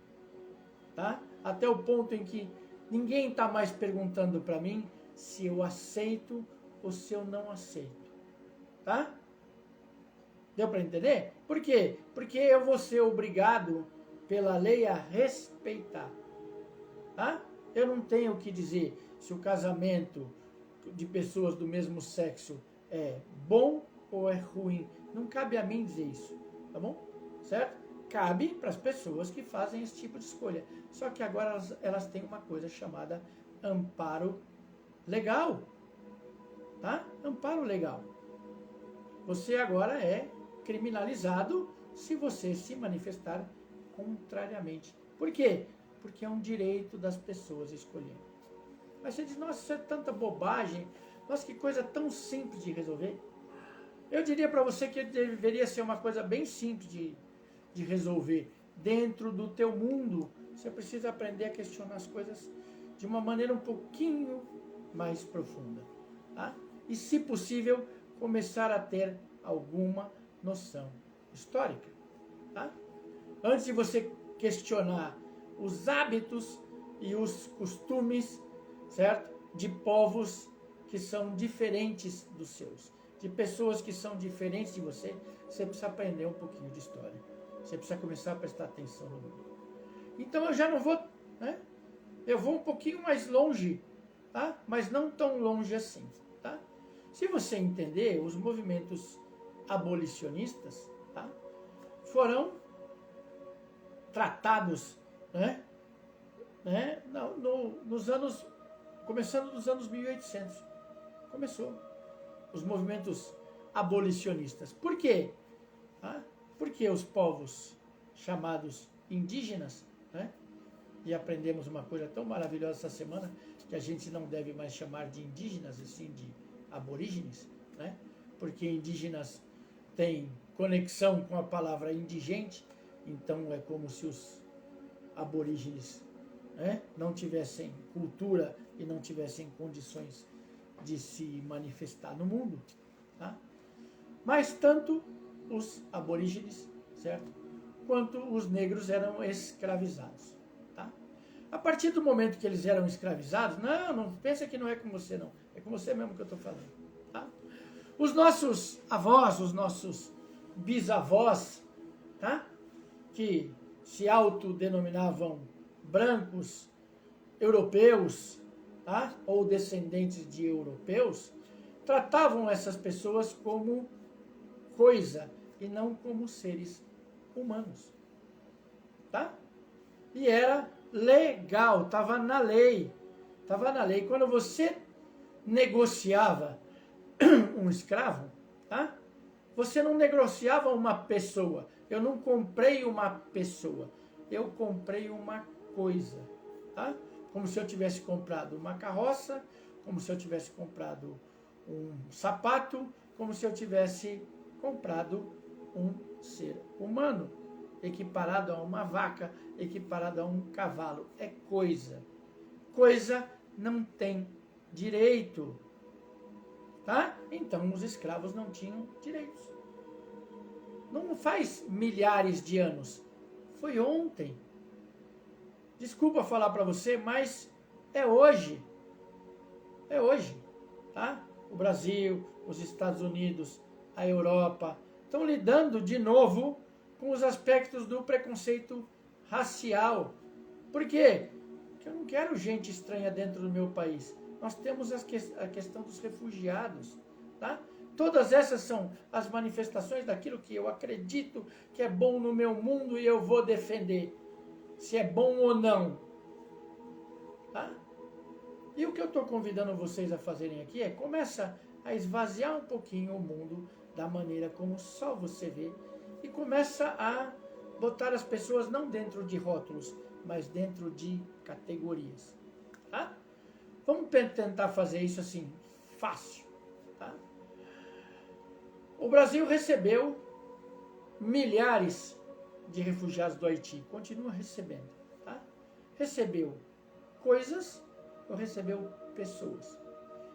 Tá? Até o ponto em que ninguém está mais perguntando para mim se eu aceito ou se eu não aceito. Tá? Deu para entender? Por quê? Porque eu vou ser obrigado pela lei a respeitar. Tá? Eu não tenho o que dizer se o casamento de pessoas do mesmo sexo é bom ou é ruim. Não cabe a mim dizer isso, tá bom? Certo? Cabe para as pessoas que fazem esse tipo de escolha. Só que agora elas têm uma coisa chamada amparo legal. Tá? Amparo legal. Você agora é criminalizado se você se manifestar contrariamente. Por quê? Porque é um direito das pessoas escolher. Aí você diz, nossa, isso é tanta bobagem, nossa, que coisa tão simples de resolver. Eu diria para você que deveria ser uma coisa bem simples de resolver. Dentro do teu mundo, você precisa aprender a questionar as coisas de uma maneira um pouquinho mais profunda. Tá? E, se possível, começar a ter alguma noção histórica. Tá? Antes de você questionar os hábitos e os costumes, certo? De povos que são diferentes dos seus, de pessoas que são diferentes de você, você precisa aprender um pouquinho de história. Você precisa começar a prestar atenção no mundo. Então eu já não vou, né? Eu vou um pouquinho mais longe, tá? Mas não tão longe assim, tá? Se você entender, os movimentos abolicionistas, tá? Foram tratados, né? Nos anos, começando nos anos 1800, começou os movimentos abolicionistas. Por quê? Tá? Porque os povos chamados indígenas, né? E aprendemos uma coisa tão maravilhosa essa semana, que a gente não deve mais chamar de indígenas, e sim de aborígenes, né? Porque indígenas têm conexão com a palavra indigente, então é como se os aborígenes, né, não tivessem cultura e não tivessem condições de se manifestar no mundo. Tá? Mas tanto os aborígenes, certo, quanto os negros eram escravizados. Tá? A partir do momento que eles eram escravizados, não pensa que não é com você não, é com você mesmo que eu estou falando. Tá? Os nossos avós, os nossos bisavós, tá? Que se autodenominavam brancos, europeus, tá? Ou descendentes de europeus, tratavam essas pessoas como coisa e não como seres humanos. Tá? E era legal, estava na lei. Estava na lei. Quando você negociava um escravo, tá? Você não negociava uma pessoa. Eu não comprei uma pessoa. Eu comprei uma coisa. Tá? Como se eu tivesse comprado uma carroça, como se eu tivesse comprado um sapato, como se eu tivesse comprado um ser humano, equiparado a uma vaca, equiparado a um cavalo. É coisa. Coisa não tem direito. Tá? Então os escravos não tinham direitos. Não faz milhares de anos. Foi ontem. Desculpa falar para você, mas é hoje. É hoje. Tá? O Brasil, os Estados Unidos, a Europa estão lidando de novo com os aspectos do preconceito racial. Por quê? Porque eu não quero gente estranha dentro do meu país. Nós temos a questão dos refugiados, tá? Todas essas são as manifestações daquilo que eu acredito que é bom no meu mundo e eu vou defender, se é bom ou não, tá? E o que eu estou convidando vocês a fazerem aqui é começa a esvaziar um pouquinho o mundo da maneira como só você vê e começa a botar as pessoas não dentro de rótulos, mas dentro de categorias, tá? Vamos tentar fazer isso assim, fácil. Tá? O Brasil recebeu milhares de refugiados do Haiti, continua recebendo. Tá? Recebeu coisas ou recebeu pessoas?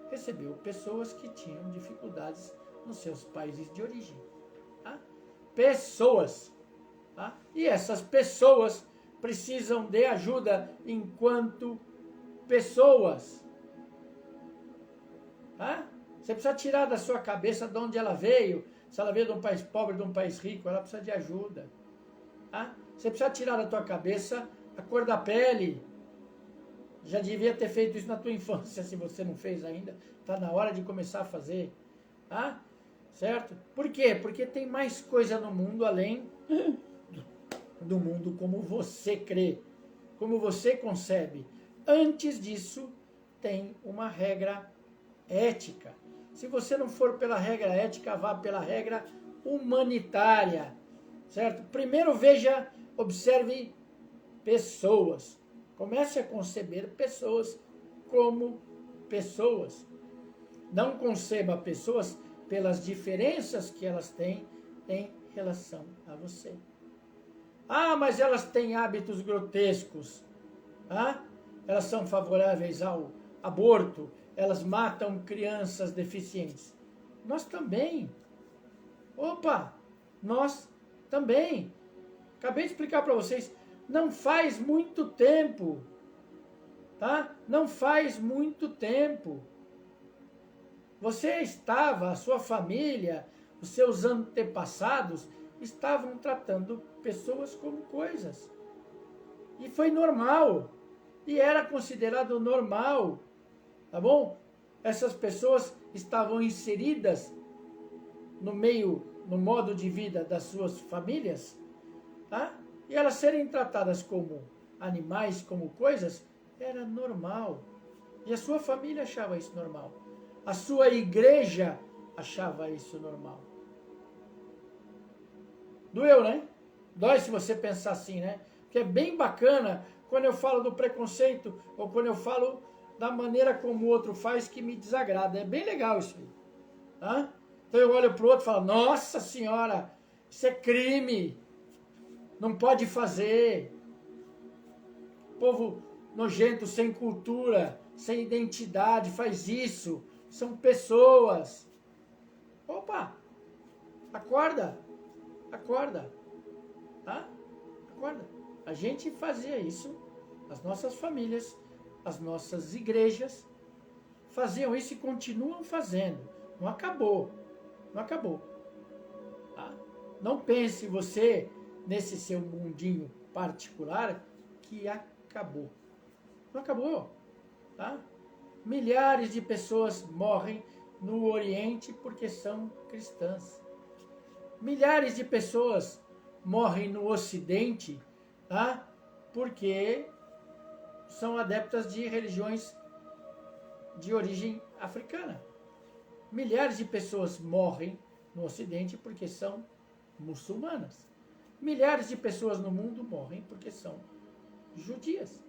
Recebeu pessoas que tinham dificuldades nos seus países de origem. Tá? Pessoas. Tá? E essas pessoas precisam de ajuda enquanto pessoas. Tá? Você precisa tirar da sua cabeça de onde ela veio. Se ela veio de um país pobre, de um país rico, ela precisa de ajuda. Tá? Você precisa tirar da tua cabeça a cor da pele. Já devia ter feito isso na tua infância, se você não fez ainda. Está na hora de começar a fazer. Tá? Certo? Por quê? Porque tem mais coisa no mundo além do mundo como você crê, como você concebe. Antes disso, tem uma regra ética. Se você não for pela regra ética, vá pela regra humanitária, certo? Primeiro veja, observe pessoas. Comece a conceber pessoas como pessoas. Não conceba pessoas pelas diferenças que elas têm em relação a você. Ah, mas elas têm hábitos grotescos. Ah? Elas são favoráveis ao aborto. Elas matam crianças deficientes. Nós também. Opa! Nós também. Acabei de explicar para vocês. Não faz muito tempo. Tá? Não faz muito tempo. Você estava, a sua família, os seus antepassados estavam tratando pessoas como coisas. E foi normal. E era considerado normal. Tá bom? Essas pessoas estavam inseridas no meio, no modo de vida das suas famílias, tá? E elas serem tratadas como animais, como coisas, era normal. E a sua família achava isso normal. A sua igreja achava isso normal. Doeu, né? Dói se você pensar assim, né? Porque é bem bacana quando eu falo do preconceito ou quando eu falo da maneira como o outro faz que me desagrada. É bem legal isso aí. Tá? Então eu olho para o outro e falo, nossa senhora, isso é crime. Não pode fazer. Povo nojento, sem cultura, sem identidade, faz isso. São pessoas. Opa! Acorda! Acorda! Tá? Acorda! A gente fazia isso, as nossas famílias, as nossas igrejas faziam isso e continuam fazendo. Não acabou. Não acabou. Tá? Não pense você, nesse seu mundinho particular, que acabou. Não acabou. Tá? Milhares de pessoas morrem no Oriente porque são cristãs. Milhares de pessoas morrem no Ocidente, tá? Porque são adeptas de religiões de origem africana. Milhares de pessoas morrem no Ocidente porque são muçulmanas. Milhares de pessoas no mundo morrem porque são judias.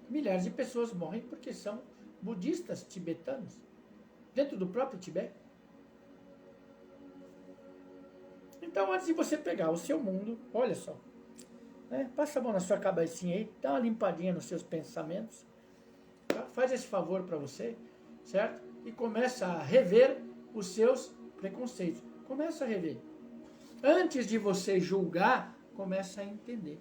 Milhares de pessoas morrem porque são budistas tibetanos, dentro do próprio Tibete. Então, antes de você pegar o seu mundo, olha só, né? Passa a mão na sua cabecinha aí, dá uma limpadinha nos seus pensamentos, tá? Faz esse favor para você, certo? E começa a rever os seus preconceitos. Começa a rever. Antes de você julgar, começa a entender.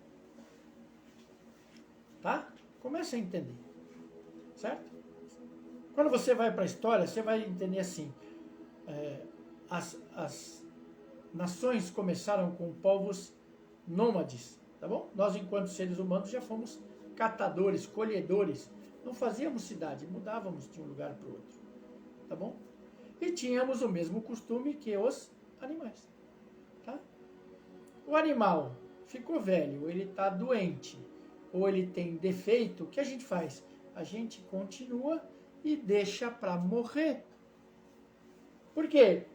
Tá? Começa a entender. Certo? Quando você vai para a história, você vai entender assim. As nações começaram com povos nômades. Tá bom? Nós, enquanto seres humanos, já fomos catadores, colhedores. Não fazíamos cidade, mudávamos de um lugar para o outro. Tá bom? E tínhamos o mesmo costume que os animais. Tá? O animal ficou velho, ele está doente, ou ele tem defeito, o que a gente faz? A gente continua e deixa para morrer. Por quê?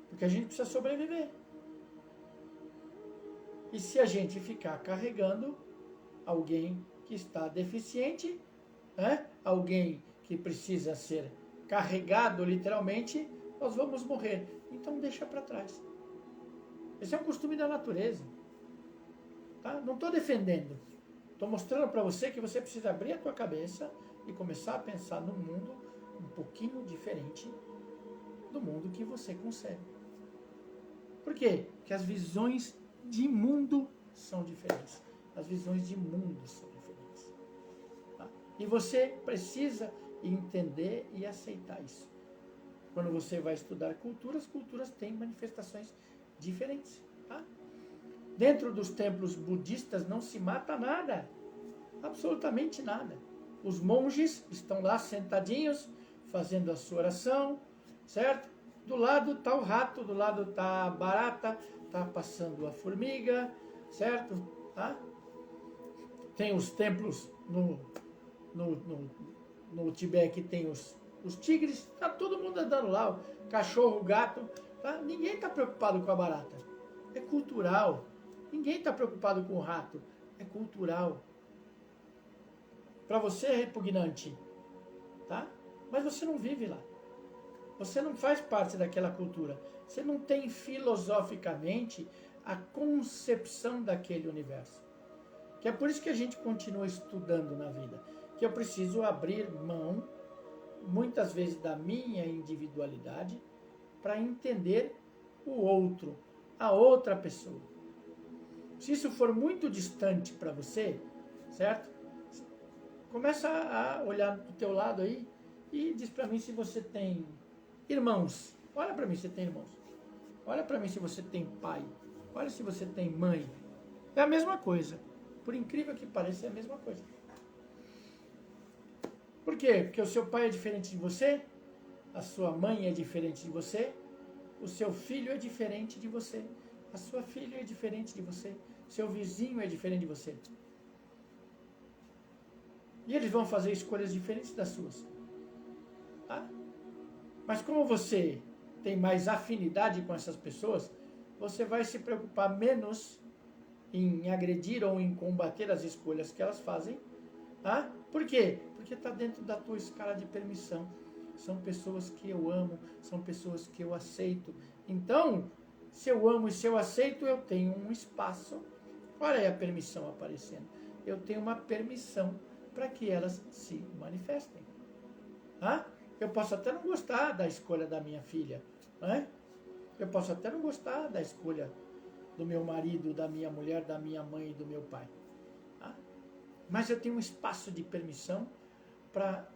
Porque a gente precisa sobreviver. E se a gente ficar carregando alguém que está deficiente, né? Alguém que precisa ser carregado literalmente, nós vamos morrer. Então deixa para trás. Esse é um costume da natureza. Tá? Não estou defendendo. Estou mostrando para você que você precisa abrir a tua cabeça e começar a pensar no mundo um pouquinho diferente do mundo que você concebe. Por quê? Porque as visões de mundo são diferentes. As visões de mundo são diferentes. Tá? E você precisa entender e aceitar isso. Quando você vai estudar culturas, culturas têm manifestações diferentes. Tá? Dentro dos templos budistas não se mata nada. Absolutamente nada. Os monges estão lá sentadinhos, fazendo a sua oração, certo? Do lado está o rato, do lado está a barata, está passando a formiga, certo? Tá? Tem os templos no Tibete que tem os tigres, está todo mundo andando lá, o cachorro, o gato, tá? Ninguém está preocupado com a barata. É cultural. Ninguém está preocupado com o rato. É cultural. para você é repugnante, tá? Mas você não vive lá. Você não faz parte daquela cultura. Você não tem filosoficamente a concepção daquele universo. Que é por isso que a gente continua estudando na vida. Que eu preciso abrir mão, muitas vezes, da minha individualidade para entender o outro, a outra pessoa. Se isso for muito distante para você, certo? Começa a olhar do teu lado aí e diz para mim se você tem irmãos. Olha para mim se você tem irmãos. Olha para mim se você tem pai. Olha se você tem mãe. É a mesma coisa. Por incrível que pareça, é a mesma coisa. Por quê? Porque o seu pai é diferente de você, a sua mãe é diferente de você, o seu filho é diferente de você, a sua filha é diferente de você, seu vizinho é diferente de você. E eles vão fazer escolhas diferentes das suas. Tá? Mas como você tem mais afinidade com essas pessoas, você vai se preocupar menos em agredir ou em combater as escolhas que elas fazem. Tá? Por quê? Porque está dentro da tua escala de permissão. São pessoas que eu amo, são pessoas que eu aceito. Então, se eu amo e se eu aceito, eu tenho um espaço. Olha aí a permissão aparecendo. Eu tenho uma permissão para que elas se manifestem. Tá? Eu posso até não gostar da escolha da minha filha. Né? Eu posso até não gostar da escolha do meu marido, da minha mulher, da minha mãe e do meu pai. Tá? Mas eu tenho um espaço de permissão para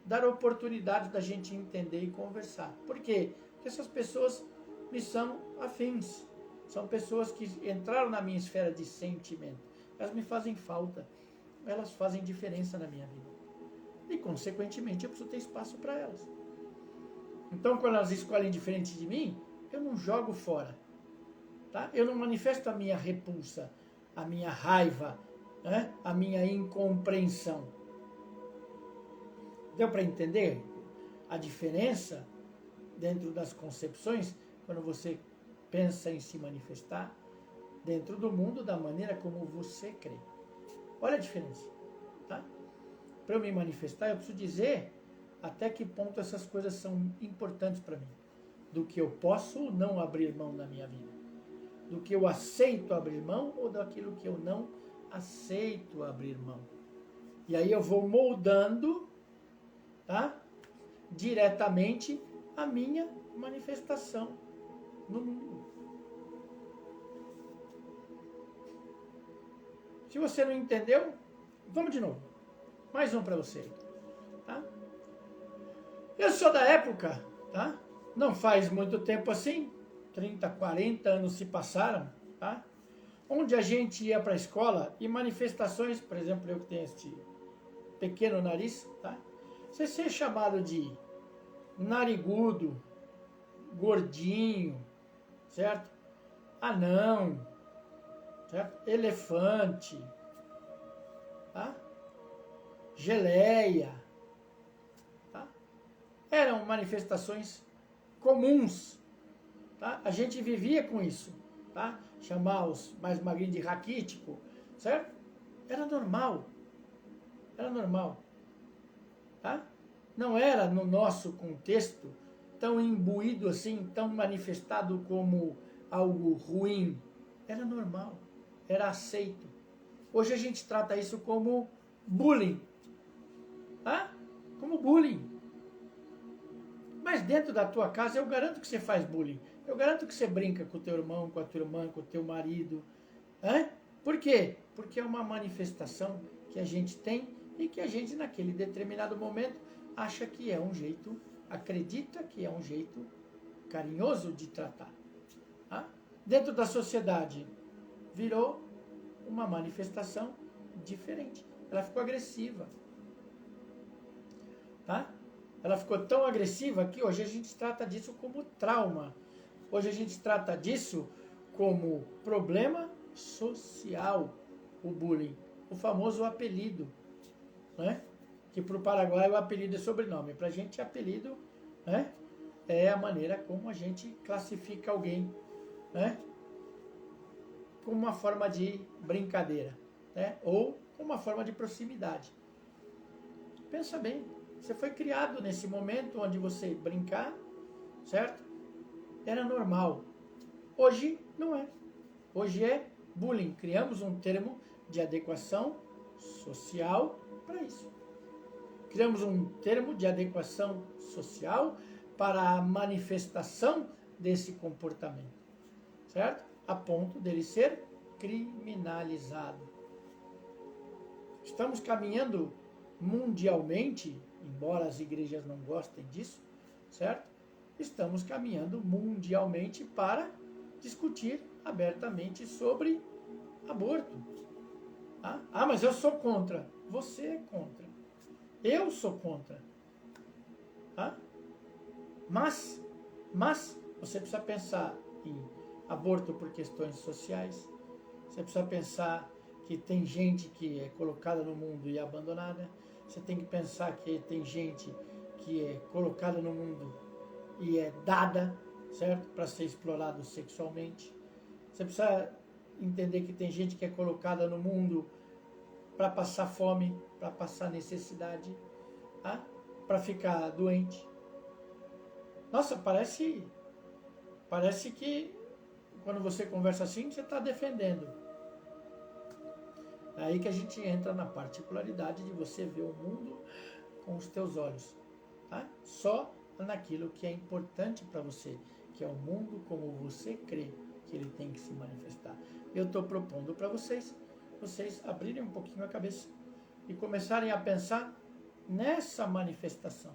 dar oportunidade da gente entender e conversar. Por quê? Porque essas pessoas me são afins. São pessoas que entraram na minha esfera de sentimento. Elas me fazem falta. Elas fazem diferença na minha vida. E, consequentemente, eu preciso ter espaço para elas. Então, quando elas escolhem diferente de mim, eu não jogo fora. Tá? Eu não manifesto a minha repulsa, a minha raiva, né? A minha incompreensão. Deu para entender a diferença dentro das concepções quando você pensa em se manifestar dentro do mundo da maneira como você crê? Olha a diferença. Tá? Para eu me manifestar, eu preciso dizer até que ponto essas coisas são importantes para mim. Do que eu posso ou não abrir mão na minha vida. Do que eu aceito abrir mão ou daquilo que eu não aceito abrir mão. E aí eu vou moldando, tá? Diretamente a minha manifestação no mundo. Se você não entendeu, vamos de novo. Mais um para você. Tá? Eu sou da época, tá? Não faz muito tempo assim, 30, 40 anos se passaram, tá? Onde a gente ia para a escola e manifestações, por exemplo, eu que tenho este pequeno nariz, tá? Você ser chamado de narigudo, gordinho, certo? Anão, certo? Elefante, tá? Geleia, tá? Eram manifestações comuns, tá? A gente vivia com isso, tá? Chamar os mais magrinhos de raquítico, certo? Era normal, tá? Não era no nosso contexto tão imbuído assim, tão manifestado como algo ruim. Era normal, era aceito. Hoje a gente trata isso como bullying, tá? Como bullying. Mas dentro da tua casa eu garanto que você faz bullying. Eu garanto que você brinca com o teu irmão, com a tua irmã, com o teu marido. Por quê? Porque é uma manifestação que a gente tem e que a gente naquele determinado momento acha que é um jeito, acredita que é um jeito carinhoso de tratar. Tá? Dentro da sociedade virou uma manifestação diferente. Ela ficou agressiva. Tá? Ela ficou tão agressiva que hoje a gente trata disso como trauma. Hoje a gente trata disso como problema social, o bullying, o famoso apelido, né? Que para o Paraguai o apelido é sobrenome. Para a gente apelido, né? É a maneira como a gente classifica alguém, né? Como uma forma de brincadeira, né? Ou uma forma de proximidade. Pensa bem. Você foi criado nesse momento onde você brincar, certo? Era normal. Hoje não é. Hoje é bullying. Criamos um termo de adequação social para isso. Criamos um termo de adequação social para a manifestação desse comportamento, certo? A ponto dele ser criminalizado. Estamos caminhando mundialmente, embora as igrejas não gostem disso, certo? Estamos caminhando mundialmente para discutir abertamente sobre aborto. Tá? Ah, mas eu sou contra. Você é contra. Eu sou contra. Tá? Mas você precisa pensar em aborto por questões sociais. Você precisa pensar que tem gente que é colocada no mundo e é abandonada. Você tem que pensar que tem gente que é colocada no mundo e é dada, certo? Para ser explorado sexualmente. Você precisa entender que tem gente que é colocada no mundo para passar fome, para passar necessidade, tá? Para ficar doente. Nossa, parece que quando você conversa assim, você está defendendo. É aí que a gente entra na particularidade de você ver o mundo com os teus olhos. Tá? Só naquilo que é importante para você, que é o mundo como você crê que ele tem que se manifestar. Eu estou propondo para vocês abrirem um pouquinho a cabeça e começarem a pensar nessa manifestação.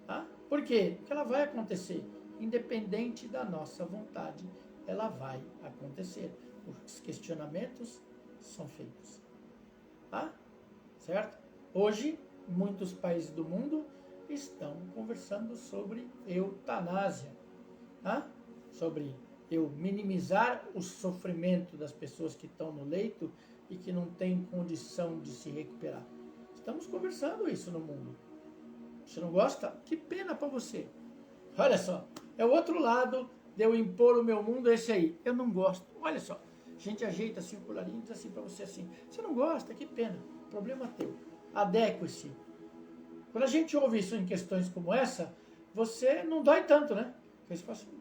Tá? Por quê? Porque ela vai acontecer. Independente da nossa vontade, ela vai acontecer. Os questionamentos são feitos. Tá? Certo? Hoje, muitos países do mundo estão conversando sobre eutanásia. Tá? Sobre eu minimizar o sofrimento das pessoas que estão no leito e que não têm condição de se recuperar. Estamos conversando isso no mundo. Você não gosta? Que pena para você. Olha só, é o outro lado de eu impor o meu mundo, esse aí. Eu não gosto. Olha só, a gente ajeita assim o colarinho e diz assim para você assim. Você não gosta? Que pena. Problema teu. Adeque-se. Quando a gente ouve isso em questões como essa, você não dói tanto, né? Porque você fala assim,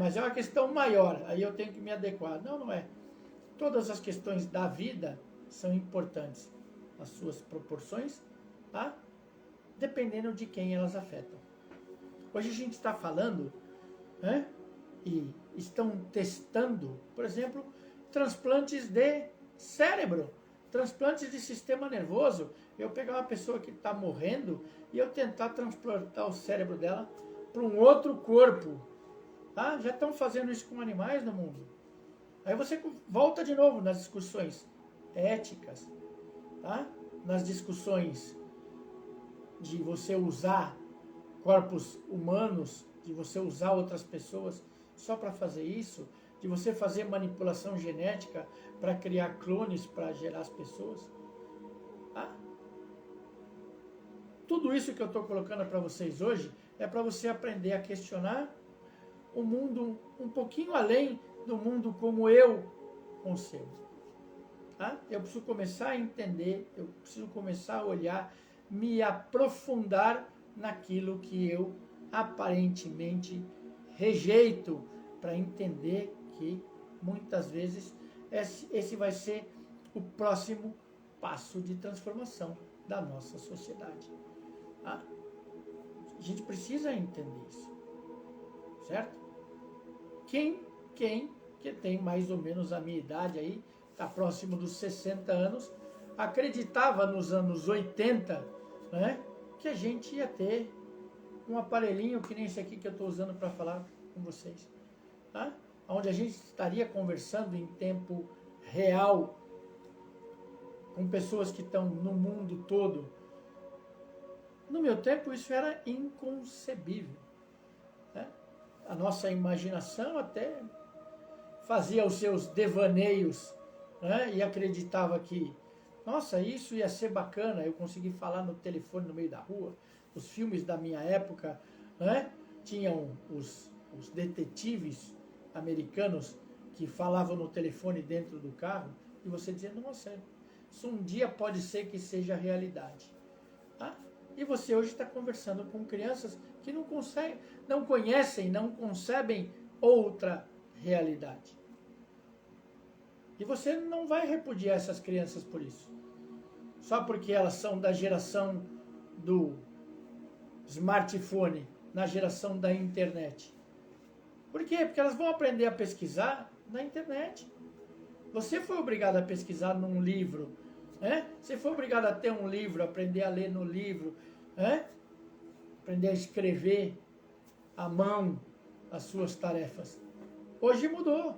mas é uma questão maior, aí eu tenho que me adequar. Não, não é. Todas as questões da vida são importantes. As suas proporções, tá? Dependendo de quem elas afetam. Hoje a gente está falando, né? E estão testando, por exemplo, transplantes de cérebro, transplantes de sistema nervoso. Eu pegar uma pessoa que está morrendo e eu tentar transplantar o cérebro dela para um outro corpo. Tá? Já estão fazendo isso com animais no mundo. Aí você volta de novo nas discussões éticas, tá? Nas discussões de você usar corpos humanos, de você usar outras pessoas só para fazer isso, de você fazer manipulação genética para criar clones para gerar as pessoas. Tá? Tudo isso que eu estou colocando para vocês hoje é para você aprender a questionar o mundo um pouquinho além do mundo como eu concebo. Tá? Eu preciso começar a entender, eu preciso começar a olhar, me aprofundar naquilo que eu aparentemente rejeito, para entender que muitas vezes esse vai ser o próximo passo de transformação da nossa sociedade. Tá? A gente precisa entender isso, certo? Quem que tem mais ou menos a minha idade aí, está próximo dos 60 anos, acreditava nos anos 80, né, que a gente ia ter um aparelhinho que nem esse aqui que eu estou usando para falar com vocês, tá? Onde a gente estaria conversando em tempo real com pessoas que estão no mundo todo. No meu tempo isso era inconcebível, né? A nossa imaginação até fazia os seus devaneios, né? E acreditava que, nossa, isso ia ser bacana, eu consegui falar no telefone no meio da rua. Os filmes da minha época, né? Tinham os detetives americanos que falavam no telefone dentro do carro, e você dizia, nossa, isso um dia pode ser que seja realidade. Tá? E você hoje está conversando com crianças que não conseguem, não conhecem, não concebem outra realidade. E você não vai repudiar essas crianças por isso. Só porque elas são da geração do smartphone, na geração da internet. Por quê? Porque elas vão aprender a pesquisar na internet. Você foi obrigado a pesquisar num livro, né? Você foi obrigado a ter um livro, aprender a ler no livro, né? Aprender a escrever à mão as suas tarefas. Hoje mudou.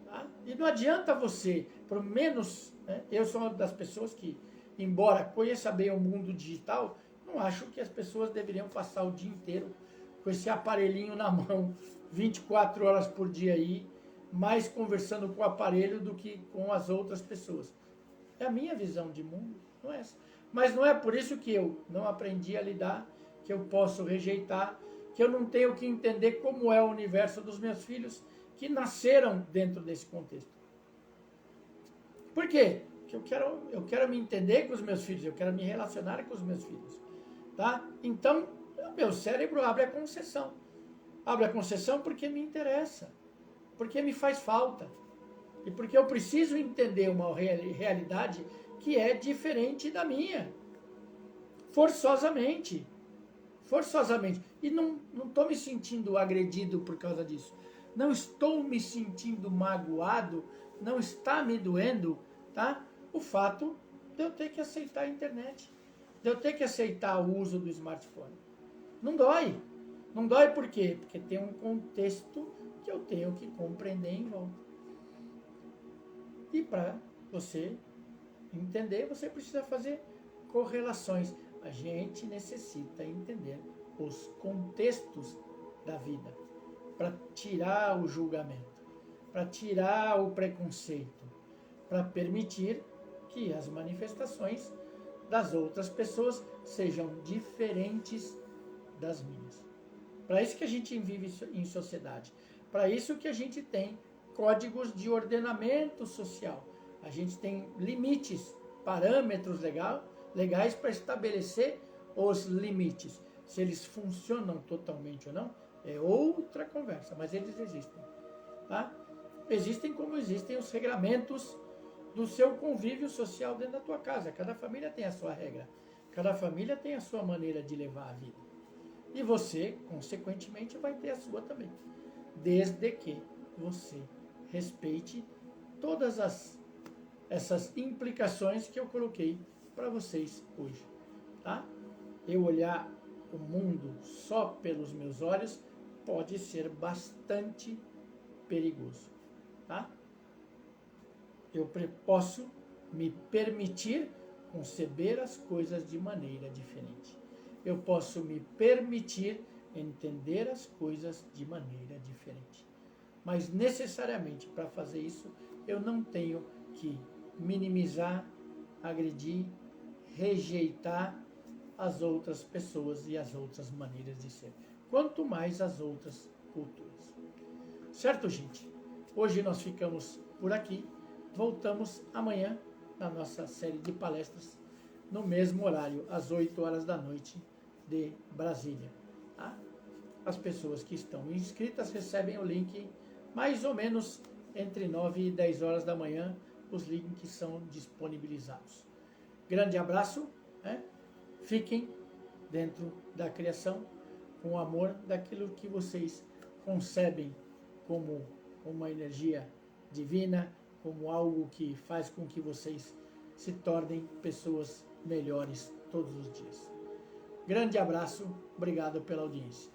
Tá? E não adianta você, por menos, né? Eu sou uma das pessoas que, embora conheça bem o mundo digital, não acho que as pessoas deveriam passar o dia inteiro com esse aparelhinho na mão, 24 horas por dia aí, mais conversando com o aparelho do que com as outras pessoas. É a minha visão de mundo, não é essa. Mas não é por isso que eu não aprendi a lidar, que eu posso rejeitar, que eu não tenho que entender como é o universo dos meus filhos que nasceram dentro desse contexto. Por quê? Porque eu quero me entender com os meus filhos, eu quero me relacionar com os meus filhos. Tá? Então, meu cérebro abre a concessão. Abre a concessão porque me interessa, porque me faz falta. E porque eu preciso entender uma realidade que é diferente da minha. Forçosamente. Forçosamente. E não estou me sentindo agredido por causa disso. Não estou me sentindo magoado, não está me doendo, tá? O fato de eu ter que aceitar a internet, de eu ter que aceitar o uso do smartphone. Não dói. Não dói por quê? Porque tem um contexto que eu tenho que compreender em volta. E para você entender, você precisa fazer correlações. A gente necessita entender os contextos da vida para tirar o julgamento, para tirar o preconceito, para permitir que as manifestações das outras pessoas sejam diferentes das minhas. Para isso que a gente vive em sociedade. Para isso que a gente tem códigos de ordenamento social. A gente tem limites, parâmetros legais para estabelecer os limites. Se eles funcionam totalmente ou não, é outra conversa, mas eles existem. Tá? Existem como existem os regramentos do seu convívio social dentro da tua casa. Cada família tem a sua regra. Cada família tem a sua maneira de levar a vida. E você, consequentemente, vai ter a sua também. Desde que você respeite todas essas implicações que eu coloquei para vocês hoje. Tá? Eu olhar o mundo só pelos meus olhos pode ser bastante perigoso. Tá? Eu posso me permitir conceber as coisas de maneira diferente. Eu posso me permitir entender as coisas de maneira diferente. Mas necessariamente para fazer isso, eu não tenho que minimizar, agredir, rejeitar as outras pessoas e as outras maneiras de ser. Quanto mais as outras culturas. Certo, gente? Hoje nós ficamos por aqui. Voltamos amanhã na nossa série de palestras, no mesmo horário, às 8 horas da noite de Brasília. Tá? As pessoas que estão inscritas recebem o link mais ou menos entre 9 e 10 horas da manhã, os links são disponibilizados. Grande abraço, né? Fiquem dentro da criação, com o amor daquilo que vocês concebem como uma energia divina, como algo que faz com que vocês se tornem pessoas melhores todos os dias. Grande abraço, obrigado pela audiência.